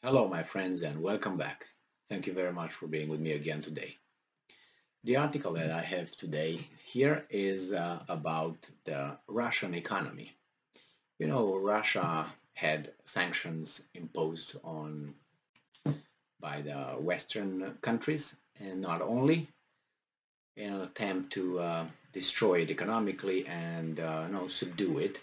Hello, my friends, and welcome back. Thank you very much for being with me again today. The article that I have today here is about the Russian economy. You know, Russia had sanctions imposed on by the Western countries, and not only in an attempt to destroy it economically and subdue it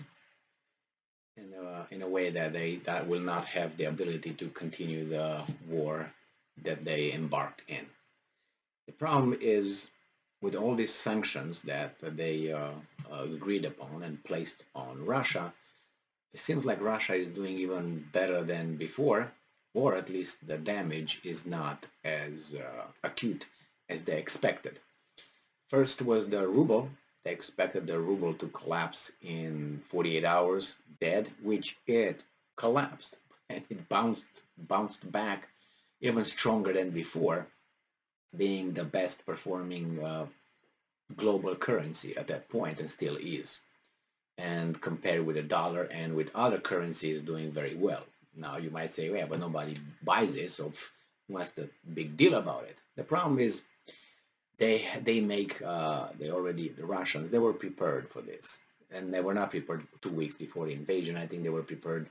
in a way that that will not have the ability to continue the war that they embarked in. The problem is with all these sanctions that they agreed upon and placed on Russia, it seems like Russia is doing even better than before, or at least the damage is not as acute as they expected. First was the ruble. They expected the ruble to collapse in 48 hours, dead, which it collapsed, and it bounced back even stronger than before, being the best performing global currency at that point, and still is. And compared with the dollar and with other currencies, doing very well. Now you might say, yeah, but nobody buys it, so what's the big deal about it? The problem is the Russians, they were prepared for this, and they were not prepared 2 weeks before the invasion. I think they were prepared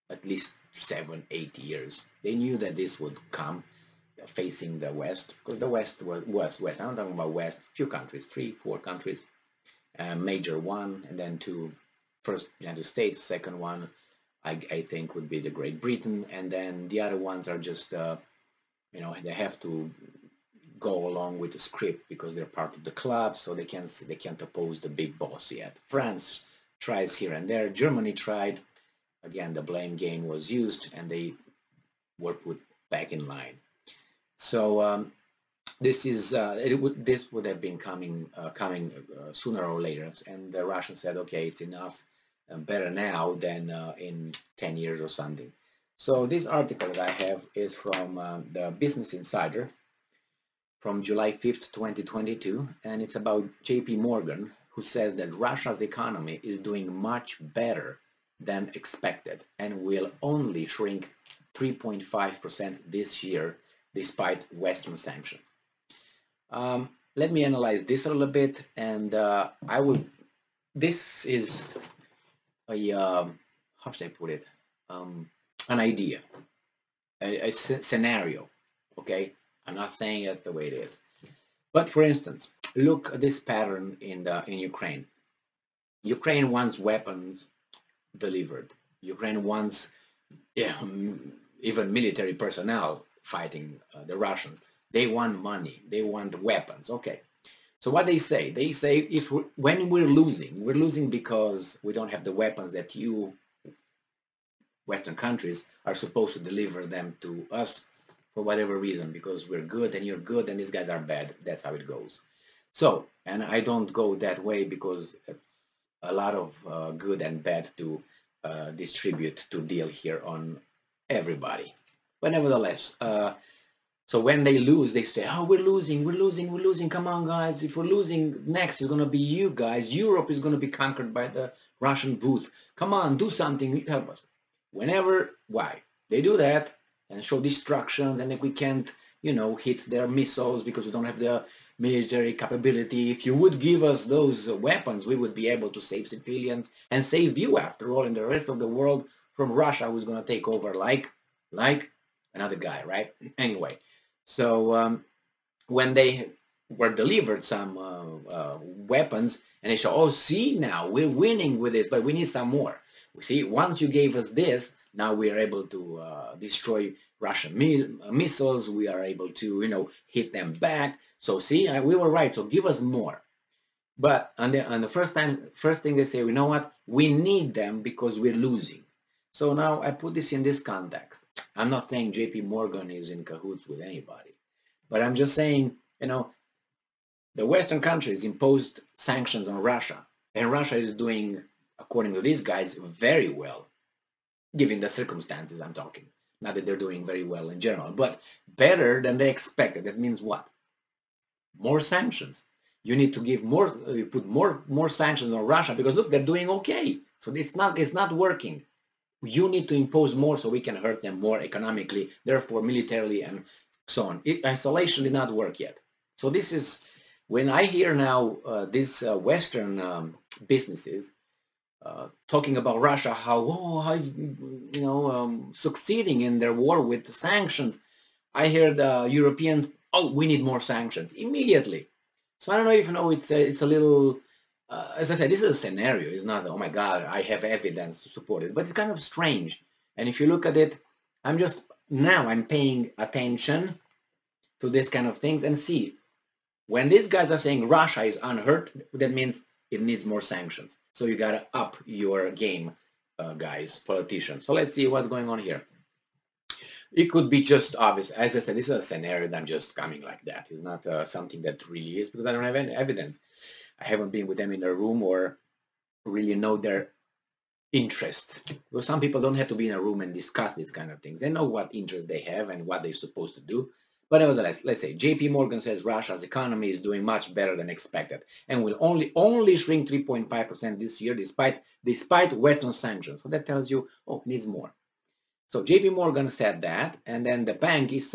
at least 7-8 years. They knew that this would come, facing the West, because the West was West. I'm talking about West, few countries, 3-4 countries, major one, and then two. First United States, second one I think would be the Great Britain, and then the other ones are just they have to go along with the script because they're part of the club, so they can't oppose the big boss yet. France tries here and there. Germany tried. Again, the blame game was used, and they were put back in line. So this would have been coming sooner or later, and the Russians said, okay, it's enough, better now than in 10 years or something. So this article that I have is from the Business Insider from July 5th, 2022, and it's about JP Morgan, who says that Russia's economy is doing much better than expected and will only shrink 3.5% this year despite Western sanctions. Let me analyze this a little bit, and this is a, how should I put it, an idea, a scenario, okay? I'm not saying that's the way it is. But for instance, look at this pattern in Ukraine. Ukraine wants weapons delivered. Ukraine wants even military personnel fighting the Russians. They want money. They want weapons. Okay. So what they say when we're losing because we don't have the weapons that you Western countries are supposed to deliver them to us for whatever reason, because we're good and you're good and these guys are bad. That's how it goes. So, and I don't go that way because it's a lot of good and bad to distribute, to deal here on everybody. But nevertheless, so when they lose, they say, oh, we're losing. Come on, guys. If we're losing, next is going to be you guys. Europe is going to be conquered by the Russian booth. Come on, do something. Help us. Why? They do that and show destructions, and if we can't, hit their missiles because we don't have the military capability. If you would give us those weapons, we would be able to save civilians and save you, after all, and the rest of the world from Russia, who's going to take over like another guy, right? Anyway, so when they were delivered some weapons, and they say, oh, see, now we're winning with this, but we need some more. See, once you gave us this, now we are able to destroy Russian missiles. We are able to, hit them back. So see, we were right. So give us more. But on the first thing they say, you know what? We need them because we're losing. So now I put this in this context. I'm not saying JP Morgan is in cahoots with anybody, but I'm just saying, the Western countries imposed sanctions on Russia, and Russia is doing, according to these guys, very well, given the circumstances I'm talking. Not that they're doing very well in general, but better than they expected. That means what? More sanctions. You need to give more, you put more sanctions on Russia because look, they're doing okay. So it's not working. You need to impose more so we can hurt them more economically, therefore militarily and so on. Isolation did not work yet. So this is, when I hear now these Western businesses talking about Russia, how is, succeeding in their war with the sanctions. I hear the Europeans, oh, we need more sanctions immediately. So I don't know if you know, it's a little, as I said, this is a scenario. It's not, oh my God, I have evidence to support it, but it's kind of strange. And if you look at it, I'm paying attention to this kind of things and see, when these guys are saying Russia is unhurt, that means it needs more sanctions. So you got to up your game, guys, politicians. So let's see what's going on here. It could be just obvious. As I said, this is a scenario that I'm just coming like that. It's not something that really is, because I don't have any evidence. I haven't been with them in a room or really know their interests. Because some people don't have to be in a room and discuss these kind of things. They know what interests they have and what they're supposed to do. But nevertheless, let's say JP Morgan says Russia's economy is doing much better than expected and will only shrink 3.5% this year despite Western sanctions. So that tells you, oh, it needs more. So JP Morgan said that, and then the bank is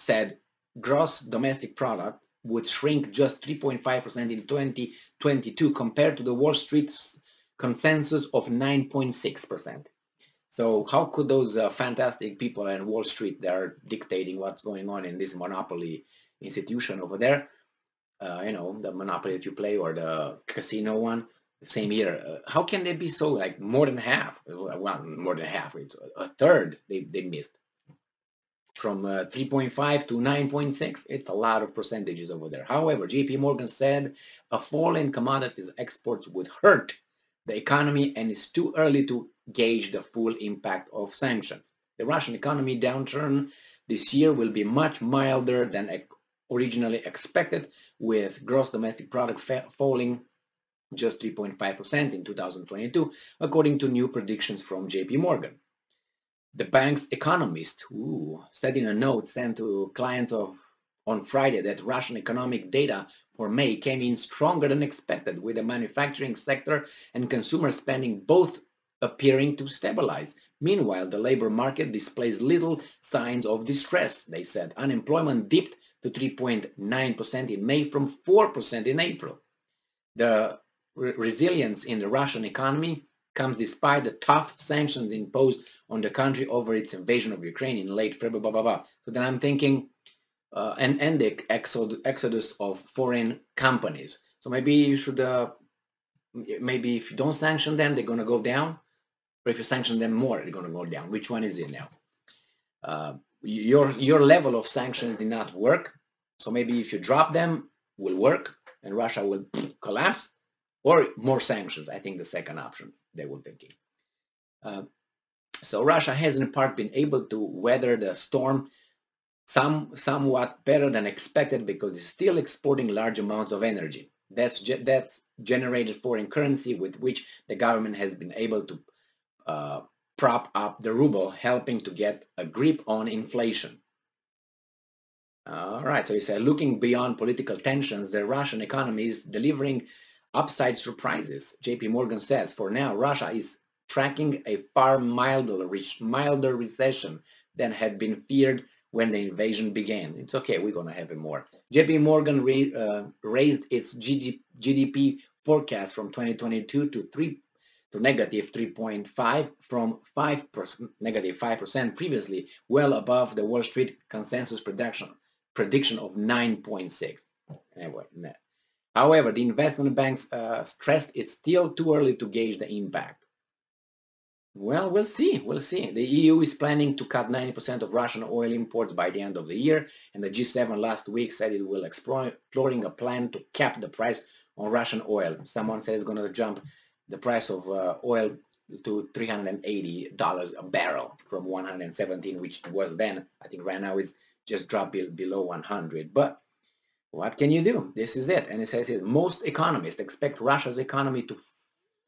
said gross domestic product would shrink just 3.5% in 2022 compared to the Wall Street's consensus of 9.6%. So how could those fantastic people in Wall Street that are dictating what's going on in this monopoly institution over there, the monopoly that you play or the casino one, the same year, how can they be so like more than half? Well, more than half, it's a third they missed. From 3.5 to 9.6, it's a lot of percentages over there. However, JP Morgan said a fall in commodities exports would hurt the economy and it's too early to gauge the full impact of sanctions. The Russian economy downturn this year will be much milder than originally expected, with gross domestic product falling just 3.5% in 2022, according to new predictions from JP Morgan. The bank's economist, said in a note sent to clients on Friday that Russian economic data for May came in stronger than expected, with the manufacturing sector and consumer spending both appearing to stabilize. Meanwhile, the labor market displays little signs of distress, they said. Unemployment dipped to 3.9% in May from 4% in April. The resilience in the Russian economy comes despite the tough sanctions imposed on the country over its invasion of Ukraine in late February. So then I'm thinking, and the exodus of foreign companies. So maybe you should, maybe if you don't sanction them, they're going to go down. Or if you sanction them more, they're going to go down. Which one is it now? Your level of sanctions did not work. So maybe if you drop them, will work and Russia will collapse, or more sanctions. I think the second option they were thinking. So Russia has in part been able to weather the storm somewhat better than expected because it's still exporting large amounts of energy. That's generated foreign currency with which the government has been able to prop up the ruble, helping to get a grip on inflation. All right, so he said, looking beyond political tensions, the Russian economy is delivering upside surprises. JP Morgan says, for now, Russia is tracking a far milder recession than had been feared when the invasion began. It's okay, we're going to have it more. JP Morgan raised its GDP forecast from 2022 to negative 3.5 from negative 5% previously, well above the Wall Street consensus prediction of 9.6. Anyway, however, the investment banks stressed it's still too early to gauge the impact. Well, we'll see. The EU is planning to cut 90% of Russian oil imports by the end of the year, and the G7 last week said it will exploring a plan to cap the price on Russian oil. Someone says it's going to jump the price of oil to $380 a barrel from 117, which was then. I think right now it's just dropped below 100. But what can you do? This is it. And it says here, most economists expect Russia's economy to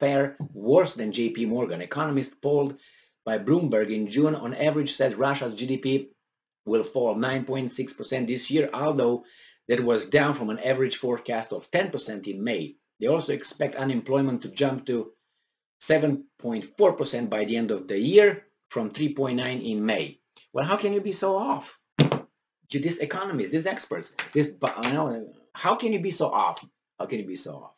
fare worse than JP Morgan. Economists polled by Bloomberg in June on average said Russia's GDP will fall 9.6% this year, although that was down from an average forecast of 10% in May. They also expect unemployment to jump to 7.4% by the end of the year from 3.9 in May. Well, how can you be so off? These economists, these experts, how can you be so off? How can you be so off?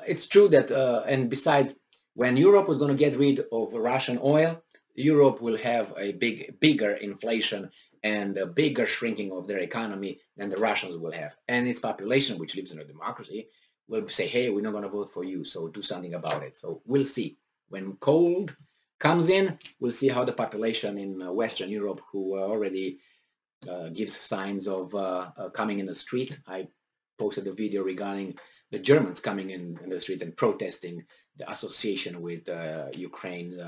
It's true that, and besides, when Europe was going to get rid of Russian oil, Europe will have a bigger inflation and a bigger shrinking of their economy than the Russians will have. And its population, which lives in a democracy, will say, hey, we're not going to vote for you, so do something about it. So we'll see. When cold comes in, we'll see how the population in Western Europe, who already gives signs of coming in the street. I posted a video regarding the Germans coming in the street and protesting the association with Ukraine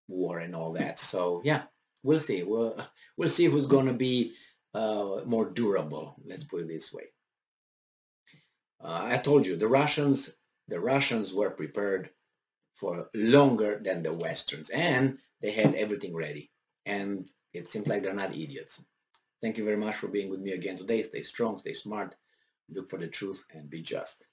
war and all that. So yeah, we'll see. We'll see who's going to be more durable. Let's put it this way. I told you the Russians were prepared for longer than the Westerns, and they had everything ready. And it seems like they're not idiots. Thank you very much for being with me again today. Stay strong, stay smart, look for the truth, and be just.